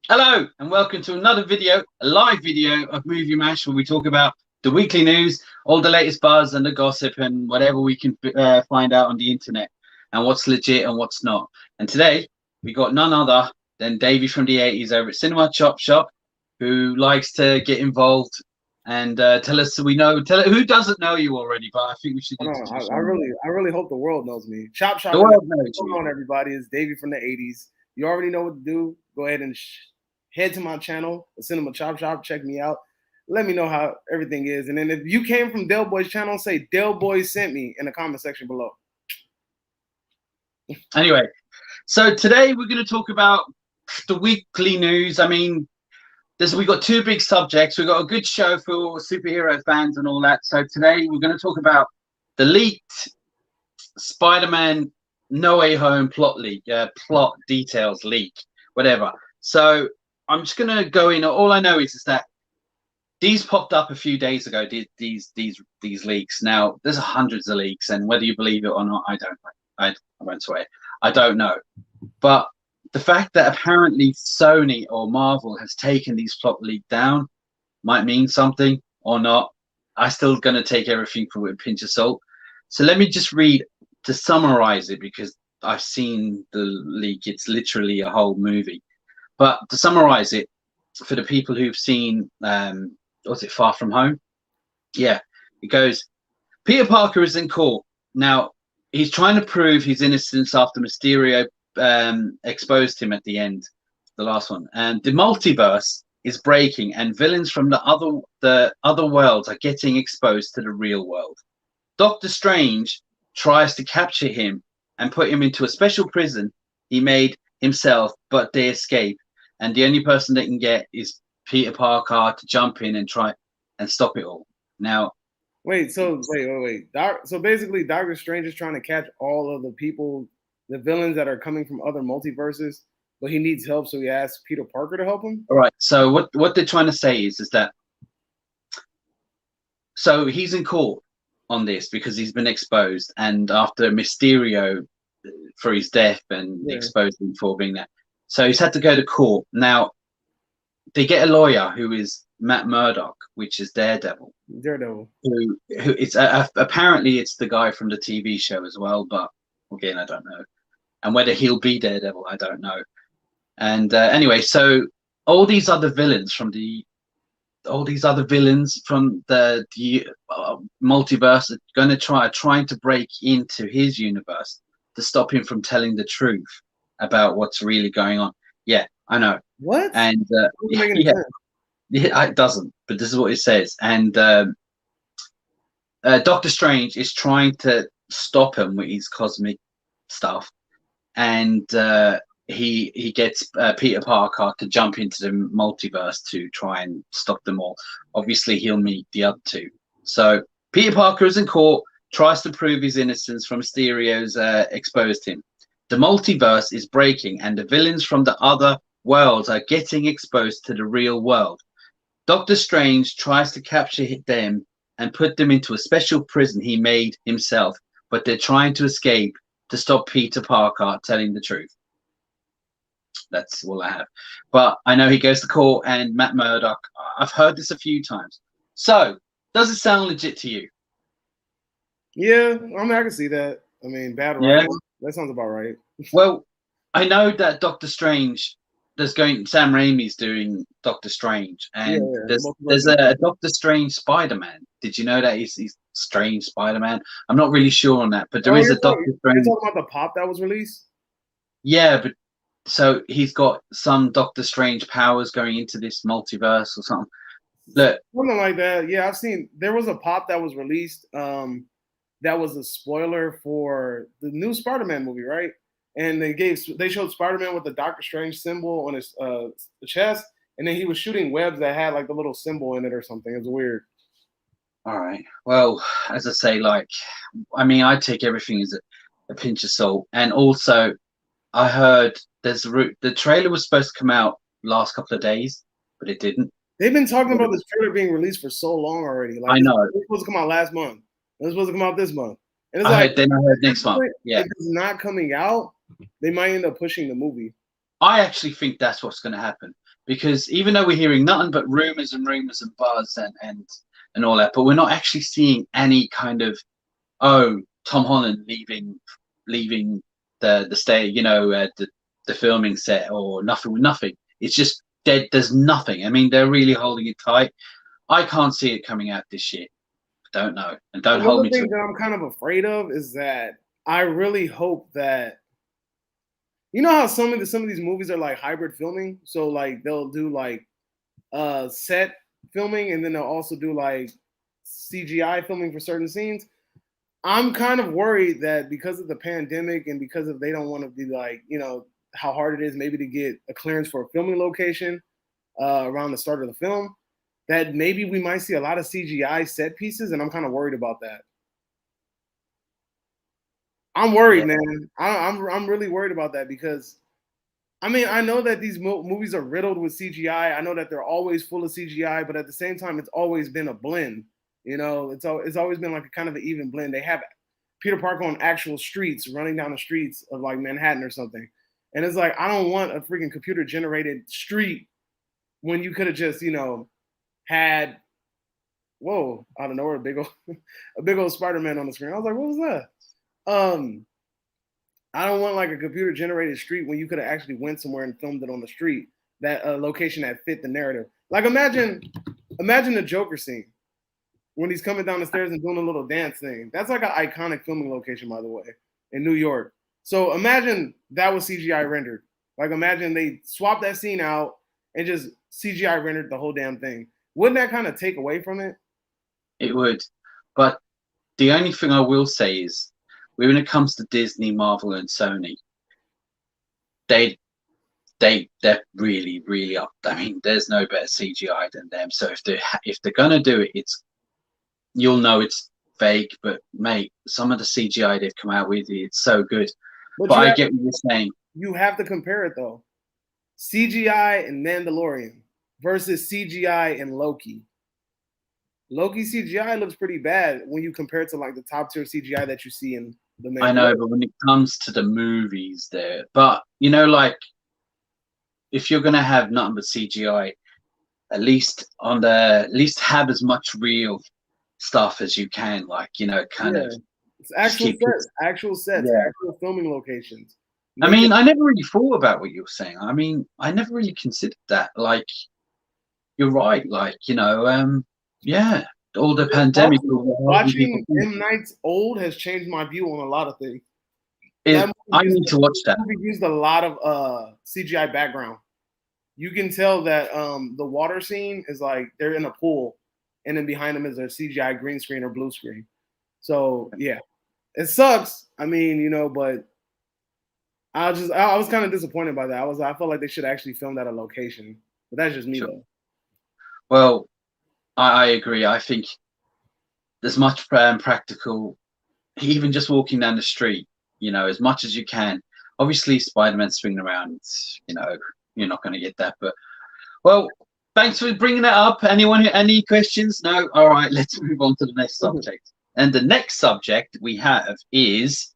Hello and welcome to another video, a live video of Movie Mash, where we talk about the weekly news, all the latest buzz and the gossip and whatever we can find out on the internet and what's legit and what's not. And today we got none other than Davey from the 80s over at Cinema Chop Shop, who likes to get involved and tell us so we know. Who doesn't know you already, but I think we should I, know, introduce I really hope the world knows me. Chop the Shop. world knows What's you. going on, everybody? It's Davey from the 80s. You already know what to do. Go ahead and head to my channel, the Cinema Chop Shop. Check me out. Let me know how everything is. And then if you came from Del Boy's channel, say Del Boy sent me in the comment section below. Anyway, so today we're going to talk about the weekly news. I mean, we got two big subjects. We've got a good show for superhero fans and all that. So today we're going to talk about the leaked Spider-Man No Way Home plot leak, plot details leak, whatever. So I'm just going to go in. All I know is that these popped up a few days ago. These leaks. Now there's hundreds of leaks, and whether you believe it or not, I don't know. I won't swear. I don't know, but the fact that apparently Sony or Marvel has taken these plot leak down might mean something or not. I'm still going to take everything with a pinch of salt. So let me just read to summarize it, because I've seen the leak. It's literally a whole movie. But to summarize it, for the people who've seen, was it Far From Home? Yeah, it goes, Peter Parker is in court. Now, he's trying to prove his innocence after Mysterio exposed him at the end, the last one. And the multiverse is breaking, and villains from the other worlds are getting exposed to the real world. Doctor Strange tries to capture him and put him into a special prison he made himself, but they escape. And the only person they can get is Peter Parker to jump in and try and stop it all. Now, wait. So basically, Doctor Strange is trying to catch all of the people, the villains that are coming from other multiverses, but he needs help, so he asks Peter Parker to help him. All right. So what they're trying to say is that so he's in court on this because he's been exposed, and after Mysterio for his death and exposed him for being there, so he's had to go to court. Now they get a lawyer who is Matt Murdock, which is Daredevil. Who it's apparently it's the guy from the TV show as well, but again I don't know, and whether he'll be Daredevil I don't know. And anyway, so all these other villains from the multiverse are going to trying to break into his universe to stop him from telling the truth about what's really going on. Yeah, I know. What? And yeah, it doesn't, but this is what it says. And Doctor Strange is trying to stop him with his cosmic stuff, and he gets Peter Parker to jump into the multiverse to try and stop them all. Obviously, he'll meet the other two. So Peter Parker is in court, tries to prove his innocence from Mysterio's exposed him. The multiverse is breaking, and the villains from the other worlds are getting exposed to the real world. Doctor Strange tries to capture them and put them into a special prison he made himself, but they're trying to escape to stop Peter Parker telling the truth. That's all I have. But I know he goes to court, and Matt Murdock, I've heard this a few times. So, does it sound legit to you? Yeah, I mean, I can see that. I mean, bad writing. Yeah. That sounds about right. Well, I know that Doctor Strange, Sam Raimi's doing Doctor Strange, and there's a Doctor Strange Spider-Man. Did you know that he's Strange Spider-Man? I'm not really sure on that, but there is a Doctor Strange. You're talking about the pop that was released? Yeah, but so he's got some Doctor Strange powers going into this multiverse or something. Look, something like that. Yeah, I've seen. There was a pop that was released. That was a spoiler for the new Spider-Man movie, right? And they showed Spider-Man with the Doctor Strange symbol on his chest, and then he was shooting webs that had like the little symbol in it or something. It was weird. All right. Well, as I say, I mean, I take everything as a pinch of salt, and also I heard the trailer was supposed to come out last couple of days, but it didn't. They've been talking about this trailer being released for so long already. I know. It was supposed to come out last month. It was supposed to come out this month. And it's I heard next month. Yeah. If it's not coming out, they might end up pushing the movie. I actually think that's what's going to happen. because even though we're hearing nothing but rumors and buzz and all that, but we're not actually seeing any kind of, oh, Tom Holland leaving the stay, the filming set, or nothing. It's just dead. There's nothing. I mean, they're really holding it tight. I can't see it coming out this year. Don't know, and don't hold me to it. One thing that I'm kind of afraid of is that I really hope that, you know how some of these movies are like hybrid filming, so like they'll do like set filming and then they'll also do like CGI filming for certain scenes. I'm kind of worried that because of the pandemic and because of they don't want to be like, how hard it is maybe to get a clearance for a filming location around the start of the film, that maybe we might see a lot of CGI set pieces, and I'm kind of worried about that. I'm worried, man. I'm really worried about that because, I mean, I know that these movies are riddled with CGI. I know that they're always full of CGI, but at the same time, it's always been a blend. It's always been like a kind of an even blend. They have Peter Parker on actual streets, running down the streets of like Manhattan or something, and it's like, I don't want a freaking computer generated street when you could have just had, whoa, out of nowhere, a big old Spider-Man on the screen. I was like, what was that? I don't want like a computer generated street when you could have actually went somewhere and filmed it on the street, that location that fit the narrative. Like imagine the Joker scene when he's coming down the stairs and doing a little dance thing. That's like an iconic filming location, by the way, in New York. So imagine that was CGI rendered. Like imagine they swapped that scene out and just CGI rendered the whole damn thing. Wouldn't that kind of take away from it? It would. But the only thing I will say is, when it comes to Disney, Marvel, and Sony, they're really, really up. I mean, there's no better CGI than them. So if they're gonna do it, you'll know it's fake. But mate, some of the CGI they've come out with, it's so good. But I get what you're saying. You have to compare it though. CGI in Mandalorian versus CGI in Loki. Loki CGI looks pretty bad when you compare it to like the top tier CGI that you see in the Mandalorian. I know, but when it comes to the movies, but like, if you're gonna have nothing but CGI, at least have as much real stuff as you can, like kind of. It's actual sets, actual filming locations. I mean, I never really thought about what you were saying. I mean, I never really considered that. Like, you're right. Like, all the pandemic. Watching M. Night's Old has changed my view on a lot of things. I need to watch that. We used a lot of CGI background. You can tell that the water scene is like they're in a pool, and then behind them is a CGI green screen or blue screen. So yeah, it sucks. I mean, but I was kind of disappointed by that. I felt like they should actually film at a location, but that's just me though. Well, I agree. I think there's much practical, even just walking down the street, as much as you can. Obviously, Spider-Man swinging around, you're not going to get that. But, well, thanks for bringing that up. Anyone, any questions? No? All right, let's move on to the next subject. And the next subject we have is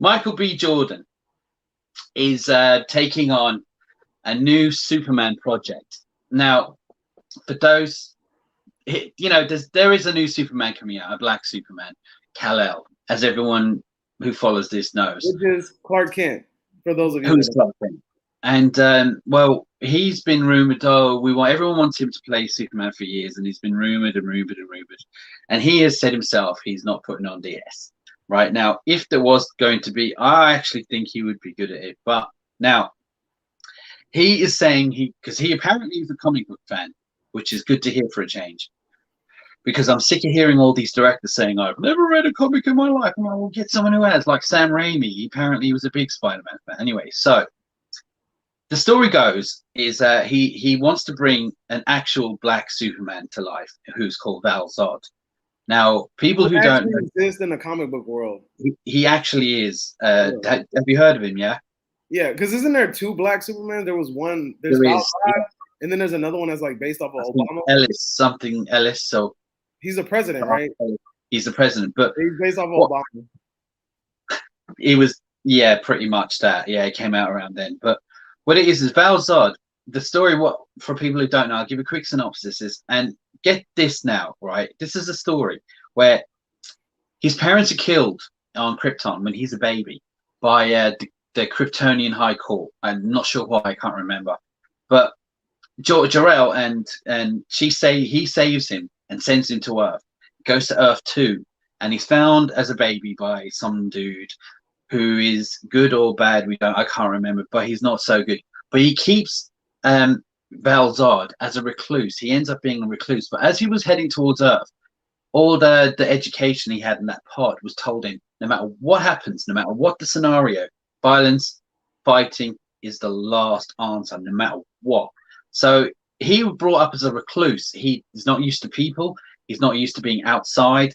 Michael B. Jordan is taking on a new Superman project. Now, for those, there is a new Superman coming out, a black Superman, Kal-El, as everyone who follows this knows. Which is Clark Kent, for those of you who's Clark Kent. And, well, he's been rumored, everyone wants him to play Superman for years, and he's been rumored. And he has said himself he's not putting on the S. Right now, if there was going to be, I actually think he would be good at it. But now, he is saying because he apparently is a comic book fan, which is good to hear for a change. Because I'm sick of hearing all these directors saying, I've never read a comic in my life. And I will get someone who has, like Sam Raimi. Apparently, he was a big Spider-Man fan. Anyway, so the story goes is he wants to bring an actual black Superman to life, who's called Val-Zod. Now, people who don't exist in the comic book world, he actually is. Have you heard of him? Yeah. Yeah, because isn't there two black Superman? There was one. There's Val-Zod, and then there's another one that's like based off of Obama. Ellis. So he's a president, right? He's the president, but he's based off of Obama. He was, pretty much that. Yeah, it came out around then. But what it is Val Zod. The story, what for people who don't know, I'll give a quick synopsis. Is and get this now, right? This is a story where his parents are killed on Krypton when he's a baby by the Kryptonian High Court. I'm not sure why, I can't remember, but Jor-El and he saves him and sends him to Earth. Goes to Earth 2, and he's found as a baby by some dude who is good or bad. I can't remember, but he's not so good. But he keeps Val Zod as a recluse. He ends up being a recluse. But as he was heading towards Earth, all the education he had in that pod was told him, no matter what happens, no matter what the scenario, violence, fighting is the last answer, no matter what. So he was brought up as a recluse. He is not used to people. He's not used to being outside.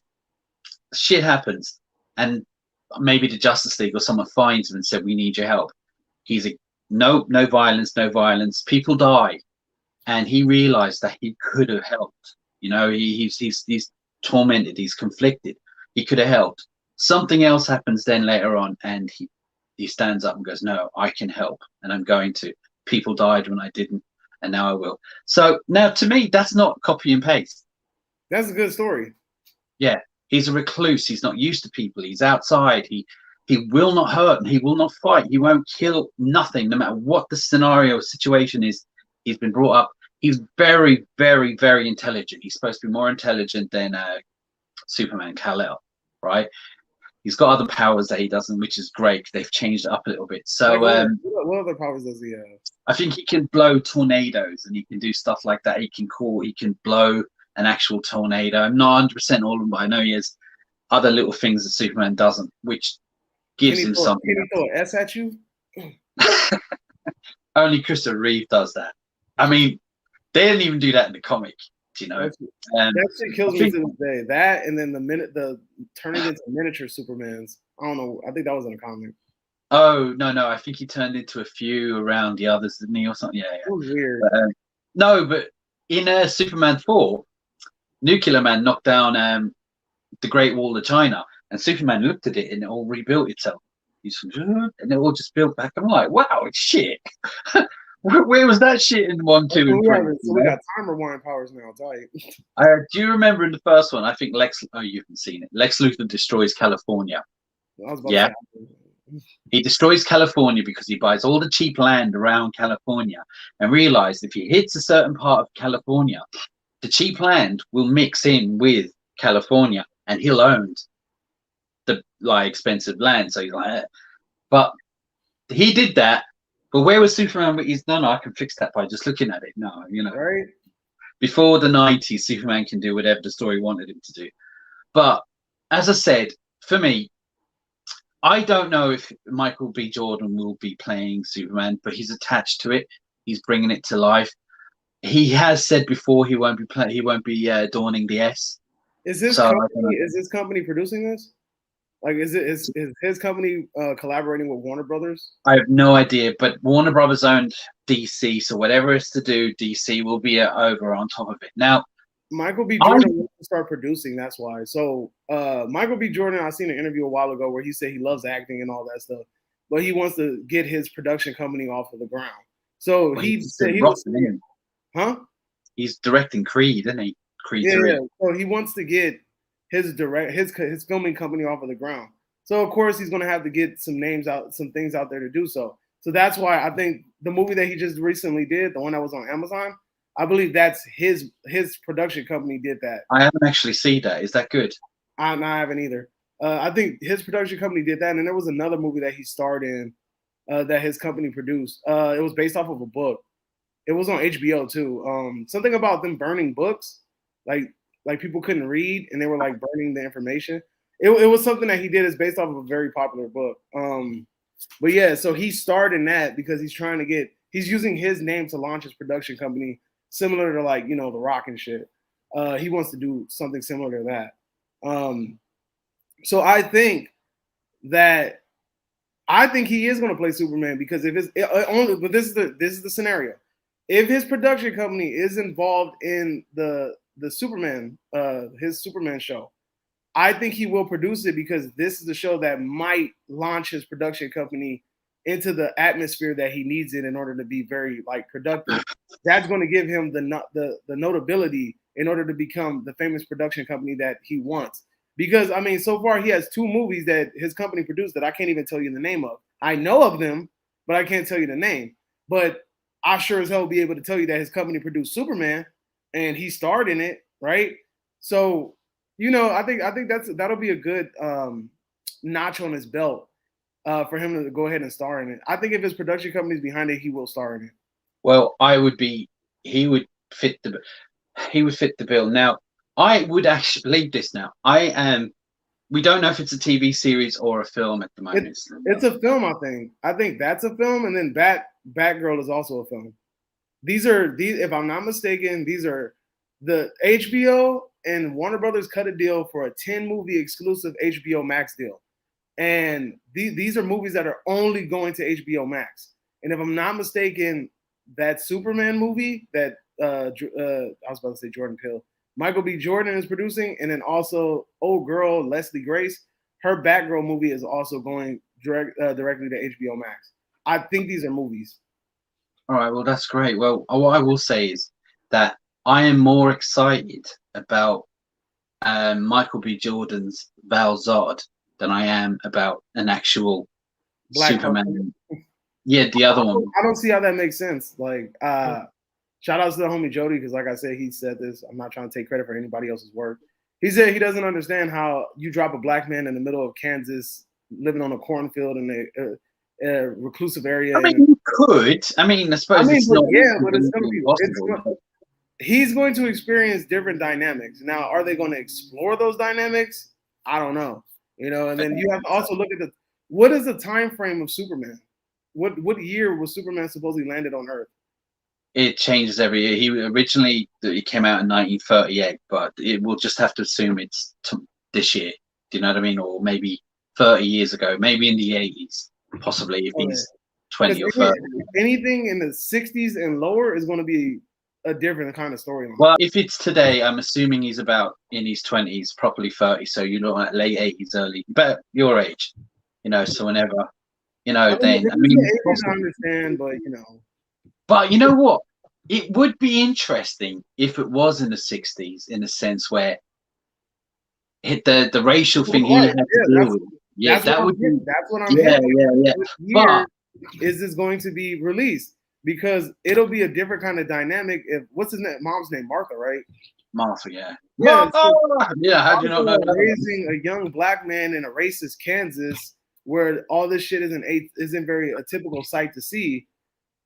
Shit happens. And maybe the Justice League or someone finds him and said, we need your help. He's a no violence, no violence. People die. And he realized that he could have helped. You know, he's tormented, he's conflicted. He could have helped. Something else happens then later on, and he stands up and goes, no, I can help, and I'm going to. People died when I didn't, and now I will. So now, to me, that's not copy and paste. That's a good story. Yeah, he's a recluse. He's not used to people. He's outside. He will not hurt, and he will not fight. He won't kill, nothing, no matter what the scenario or situation is. He's been brought up. He's very, very, very intelligent. He's supposed to be more intelligent than Superman, Kal-El, right? He's got other powers that he doesn't, which is great. They've changed it up a little bit. So, what other powers does he have? I think he can blow tornadoes, and he can do stuff like that. He can blow an actual tornado. I'm not 100% all of them, but I know he has other little things that Superman doesn't, which gives him something. Can he throw an S at you? Only Christopher Reeve does that. I mean, they didn't even do that in the comic, you know. That shit kills me to this day. That, and then the turning into miniature Supermans. I don't know. I think that was in a comic. Oh no! I think he turned into a few around the others, didn't he, or something? Yeah. It was weird. But, no, but in Superman 4, Nuclear Man knocked down the Great Wall of China, and Superman looked at it, and it all rebuilt itself. And it all just built back. I'm like, wow, shit. Where was that shit in 1, 2, and 3? So we got time rewind powers now. Tight. Do you remember in the first one? I think Oh, you haven't seen it. Lex Luthor destroys California. Yeah. He destroys California because he buys all the cheap land around California and realized if he hits a certain part of California, the cheap land will mix in with California, and he'll own the expensive land. So he's like, but he did that. But where was Superman? He's no, I can fix that by just looking at it. No, you know, right? Before the 90s, Superman can do whatever the story wanted him to do. But as I said, for me, I don't know if Michael B. Jordan will be playing Superman, but he's attached to it. He's bringing it to life. He has said before he won't be adorning the S. Is his company producing this? Like, is his company collaborating with Warner Brothers? I have no idea, but Warner Brothers owned DC, so whatever it's to do, DC will be over on top of it. Now, Michael B. Jordan wants to start producing. That's why. So, Michael B. Jordan, I seen an interview a while ago where he said he loves acting and all that stuff, but he wants to get his production company off of the ground. So he said he was, huh? He's directing Creed, isn't he? Creed 3. Yeah. So he wants to get his filming company off of the ground. So of course he's going to have to get some things out there to do so. So that's why I think the movie that he just recently did, the one that was on Amazon, I believe that's his production company did that. I haven't actually seen that. Is that good? I haven't either. I think his production company did that, and there was another movie that he starred in that his company produced. It was based off of a book. It was on HBO too. Something about them burning books, like people couldn't read and they were like burning the information. It was something that he did. It's based off of a very popular book. But yeah, so he starred in that because he's using his name to launch his production company, similar to like, The Rock and shit. He wants to do something similar to that. So I think he is going to play Superman because but this is the scenario. If his production company is involved in the Superman, his Superman show, I think he will produce it because this is the show that might launch his production company into the atmosphere that he needs it in order to be very like productive. That's going to give him the notability in order to become the famous production company that he wants. Because I mean, so far he has 2 movies that his company produced that I can't even tell you the name of. I know of them, but I can't tell you the name. But I sure as hell will be able to tell you that his company produced Superman and he starred in it, right? So, you know, I think that'll be a good notch on his belt for him to go ahead and star in it. I think if his production company's behind it, he will star in it. Well, he would fit the bill. Now, I would actually believe this now. We don't know if it's a TV series or a film at the moment. It's a film, I think. I think that's a film, and then Batgirl is also a film. These, if I'm not mistaken, these are the HBO and Warner Brothers cut a deal for a 10-movie exclusive HBO Max deal. And these are movies that are only going to HBO Max. And if I'm not mistaken, that Superman movie that I was about to say Jordan Peele, Michael B. Jordan is producing, and then also old girl Leslie Grace, her Batgirl movie is also going directly to HBO Max. I think these are movies. All right, well, that's great. Well, what I will say is that I am more excited about Michael B. Jordan's Val Zod than I am about an actual Black Superman. Yeah, the other one. I don't see how that makes sense. Like, shout out to the homie Jody, because like I said, he said this. I'm not trying to take credit for anybody else's work. He said he doesn't understand how you drop a black man in the middle of Kansas, living on a cornfield in a reclusive area. I mean, you could. I mean, I suppose it's not. Yeah, but it's going to be possible. He's going to experience different dynamics. Now, are they going to explore those dynamics? I don't know. You know, and then you have to also look at what is the time frame of Superman? What year was Superman supposedly landed on Earth? It changes every year. He came out in 1938, but we'll just have to assume it's this year. Do you know what I mean? Or maybe 30 years ago, maybe in the 80s, possibly if he's 20 or 30. Anything in the 60s and lower is going to be a different kind of storyline. Well, if it's today, I'm assuming he's about in his 20s, probably 30. So you know, late 80s, early, but your age, you know. So whenever, you know, I understand, but you know. But you know what? It would be interesting if it was in the 60s, in a sense where the racial thing he had to deal with. Yeah, that's what I'm Yeah. But is this going to be released? Because it'll be a different kind of dynamic. If what's his name? Mom's name, Martha, right? Martha, yeah. Yeah. Yeah. How do you know that? Raising a young black man in a racist Kansas, where all this shit isn't very a typical sight to see.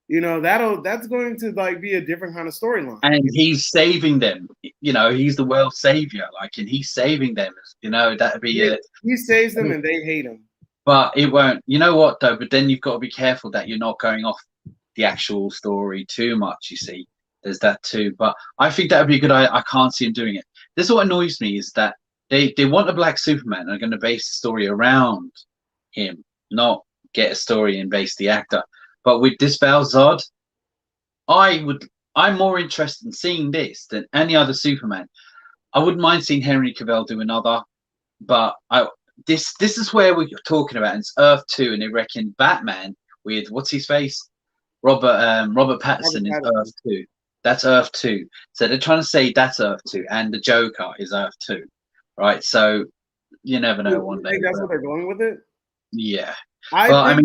You know, that's going to like be a different kind of storyline. And he's saving them. You know, he's the world savior. Like, and he's saving them. You know, that'd be it. He saves them, and they hate him. But it won't. You know what though? But then you've got to be careful that you're not going off the actual story too much. You see, there's that too. But I think that would be a good idea. I can't see him doing it. This is what annoys me is that they want a black Superman and are going to base the story around him, not get a story and base the actor. But with this Val Zod, I'm more interested in seeing this than any other Superman. I wouldn't mind seeing Henry Cavill do another, but this is where we're talking about. It's Earth 2, and they reckon Batman with what's his face, Robert Pattinson is Earth 2. That's Earth 2. So they're trying to say that's Earth 2, and the Joker is Earth 2, right? So you never know. One day that's what they're going with it. Yeah. I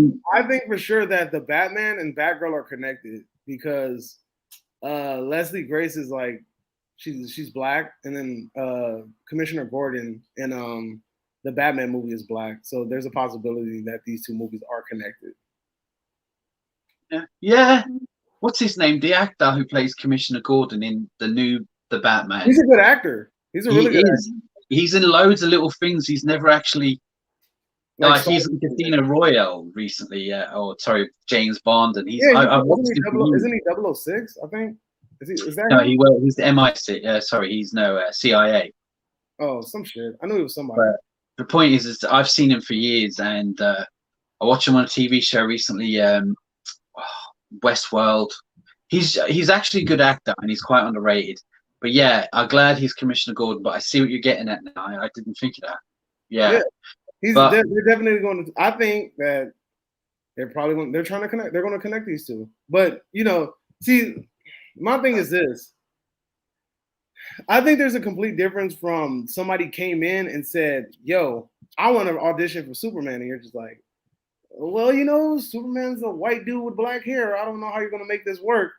think for sure that the Batman and Batgirl are connected because Leslie Grace is like she's black, and then Commissioner Gordon in the Batman movie is black. So there's a possibility that these two movies are connected. Yeah. What's his name? The actor who plays Commissioner Gordon in the Batman. He's a good actor. He's a really good actor. He's in loads of little things. He's never actually. Like he's in Casino Royale recently, James Bond, and he's. Isn't he 006? I think. Is that? No, he's the MI6. He's CIA. Oh, some shit. I knew he was somebody. But the point is I've seen him for years, and I watched him on a TV show recently, Westworld. He's actually a good actor, and he's quite underrated. But yeah, I'm glad he's Commissioner Gordon. But I see what you're getting at now. I didn't think of that. Yeah. They're definitely going to. I think that They're probably going. They're trying to connect. They're going to connect these two. But see, my thing is this. I think there's a complete difference from somebody came in and said, "Yo, I want to audition for Superman," and you're just like, "Well, Superman's a white dude with black hair. I don't know how you're going to make this work.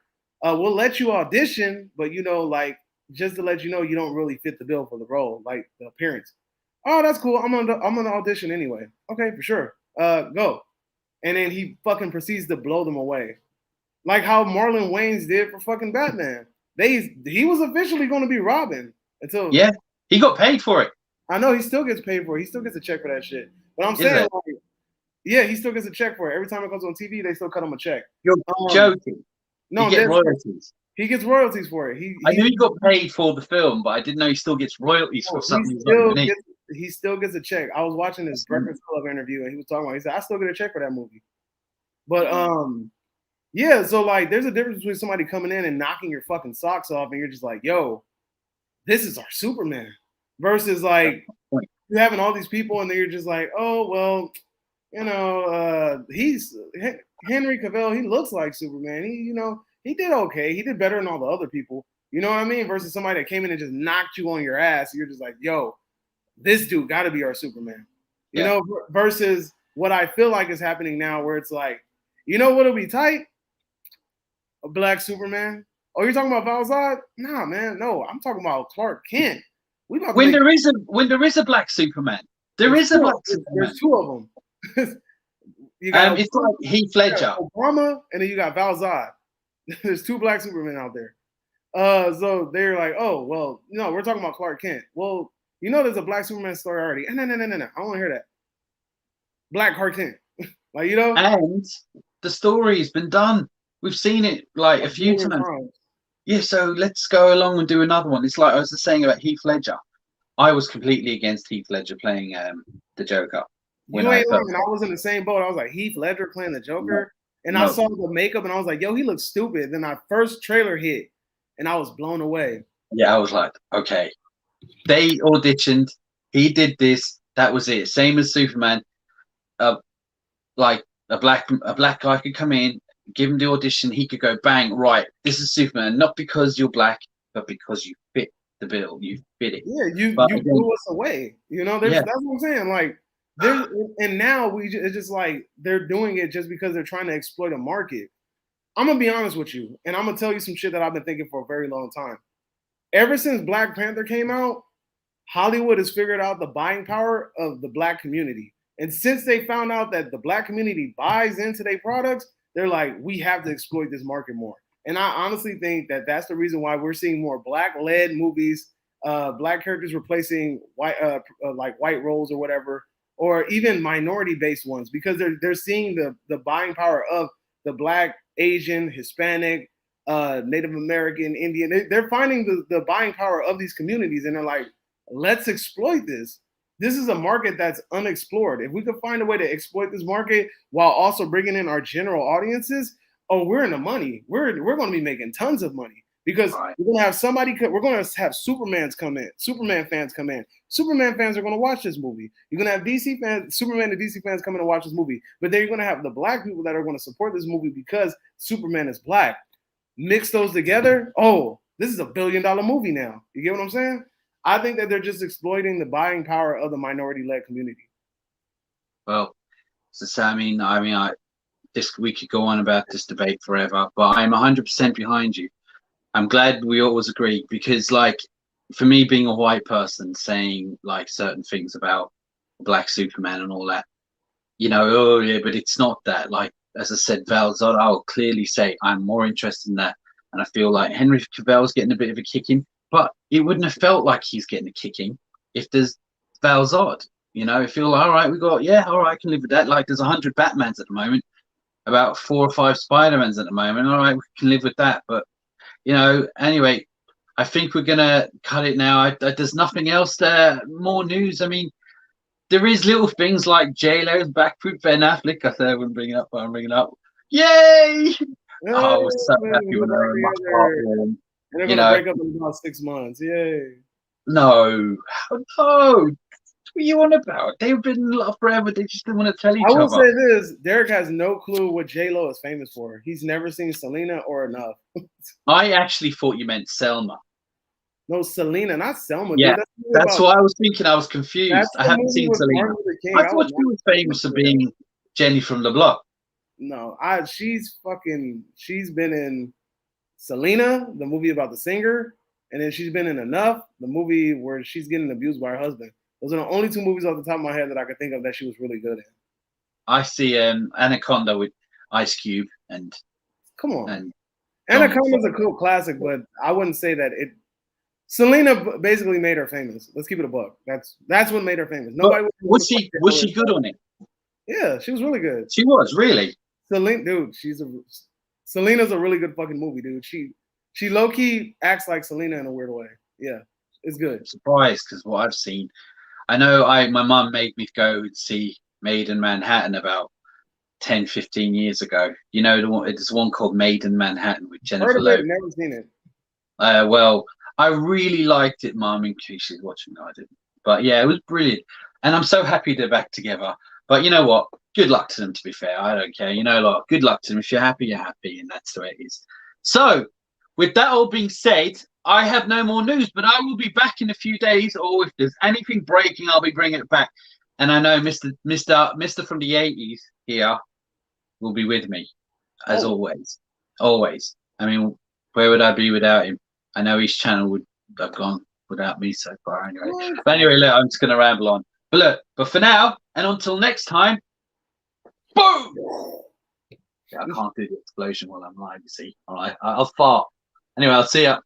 We'll let you audition, but like just to let you know, you don't really fit the bill for the role, like the appearance." Oh, that's cool. I'm gonna audition anyway. Okay, for sure. Go. And then he fucking proceeds to blow them away, like how Marlon Wayans did for fucking Batman. He was officially going to be Robin until he got paid for it. I know he still gets paid for it. He still gets a check for that shit. But I'm saying, he still gets a check for it. Every time it comes on TV, they still cut him a check. You're joking. No, he gets royalties. He gets royalties for it. I knew he got paid for the film, but I didn't know he still gets royalties for something. He still gets a check. I was watching his Breakfast Club interview, and he was talking about. He said, "I still get a check for that movie." But so like, there's a difference between somebody coming in and knocking your fucking socks off, and you're just like, "Yo, this is our Superman," versus like you having all these people, and then you're just like, "Oh well, he's Henry Cavill. He looks like Superman. He did okay. He did better than all the other people. You know what I mean? Versus somebody that came in and just knocked you on your ass. And you're just like, yo, this dude got to be our Superman. You know, versus what I feel like is happening now, where it's like, you know what'll be tight? A black Superman. Oh, you're talking about Val Zod? Nah, man. No, I'm talking about Clark Kent. When there is a black Superman, there's two of them. It's like Heath Ledger, Obama, and then you got Val Zod. There's two black Supermen out there. So they're like, oh, well, no, we're talking about Clark Kent. Well, there's a black Superman story already. No. I don't want to hear that. Black Clark Kent. And the story's been done. We've seen it like a few times. Yeah, so let's go along and do another one. It's like I was just saying about Heath Ledger. I was completely against Heath Ledger playing the Joker. I was in the same boat. I was like, Heath Ledger playing the Joker? And I saw the makeup and I was like, yo, he looks stupid. Then our first trailer hit and I was blown away. Yeah, I was like, okay. They auditioned. He did this. That was it. Same as Superman. Like a black guy could come in, give him the audition. He could go, bang, right, this is Superman. Not because you're black, but because you fit the bill. You fit it. Yeah, you blew us away. That's what I'm saying. Like, and now it's just like they're doing it just because they're trying to exploit a market. I'm gonna be honest with you, and I'm gonna tell you some shit that I've been thinking for a very long time. Ever since Black Panther came out, Hollywood has figured out the buying power of the black community. And since they found out that the black community buys into their products, they're like, we have to exploit this market more. And I honestly think that that's the reason why we're seeing more black-led movies, black characters replacing white roles or whatever, or even minority-based ones, because they're seeing the buying power of the Black, Asian, Hispanic, Native American, Indian. They're finding the buying power of these communities, and they're like, let's exploit this. This is a market that's unexplored. If we could find a way to exploit this market while also bringing in our general audiences, we're in the money. We're going to be making tons of money. Because we're going to have we're going to have Superman fans come in. Superman fans are going to watch this movie. You're going to have DC fans, Superman and DC fans coming to watch this movie. But then you're going to have the black people that are going to support this movie because Superman is black. Mix those together. Oh, this is $1 billion movie now. You get what I'm saying? I think that they're just exploiting the buying power of the minority-led community. Well, we could go on about this debate forever, but I'm 100% behind you. I'm glad we always agree, because like for me being a white person saying like certain things about Black Superman and all that, oh yeah, but it's not that. Like, as I said, Val Zod, I'll clearly say I'm more interested in that. And I feel like Henry Cavill's getting a bit of a kicking, but it wouldn't have felt like he's getting a kicking if there's Val Zod. I feel like, all right, I can live with that. Like, there's 100 Batmans at the moment, about 4 or 5 Spider-Mans at the moment. All right, we can live with that. But anyway, I think we're gonna cut it now. There's nothing else there. More news. I mean, there is little things like J-Lo's back with Ben Affleck. I said I wouldn't bring it up, but I'm bringing it up. Yay! I was so happy when I heard my heart. And they're gonna break up in about 6 months. Yay! No. are you on about? They've been in love forever. They just didn't want to tell each I will other. say this: Derek has no clue what J Lo is famous for. He's never seen Selena or Enough. I actually thought you meant Selma. No, Selena, not Selma. Yeah, Dude, that's what I was thinking. I was that's confused. I the haven't movie seen with Selena. Martin Luther King. I I thought would she was famous for being Jenny from the Block. No, she's been in Selena, the movie about the singer, and then she's been in Enough, the movie where she's getting abused by her husband. Those are the only two movies off the top of my head that I could think of that she was really good in. I see Anaconda with Ice Cube and Come on. and Anaconda's a cool classic, but I wouldn't say that it. Selena basically made her famous. Let's keep it a buck. That's what made her famous. Nobody was she good on it? Yeah, she was really good. She was really. Selena, dude, Selena's a really good fucking movie, dude. She low key acts like Selena in a weird way. Yeah, it's good. I'm surprised because what I've seen, I know my mum made me go and see Made in Manhattan about 10, 15 years ago. You know, there's one called Made in Manhattan with Jennifer Heard of Lopez. it, never seen it. Well, I really liked it, Mum, in case she's watching. No, I didn't. But yeah, it was brilliant. And I'm so happy they're back together. But you know what? Good luck to them, to be fair. I don't care. You know, like, good luck to them. If you're happy, you're happy. And that's the way it is. So, with that all being said, I have no more news, but I will be back in a few days. Or if there's anything breaking, I'll be bringing it back. And I know Mr. from the 80s here will be with me, as always. Always. I mean, where would I be without him? I know his channel would have gone without me so far anyway. But anyway, look, I'm just going to ramble on. But for now, and until next time, boom! Yeah, I can't do the explosion while I'm live, you see. All right, I'll fart. Anyway, I'll see ya.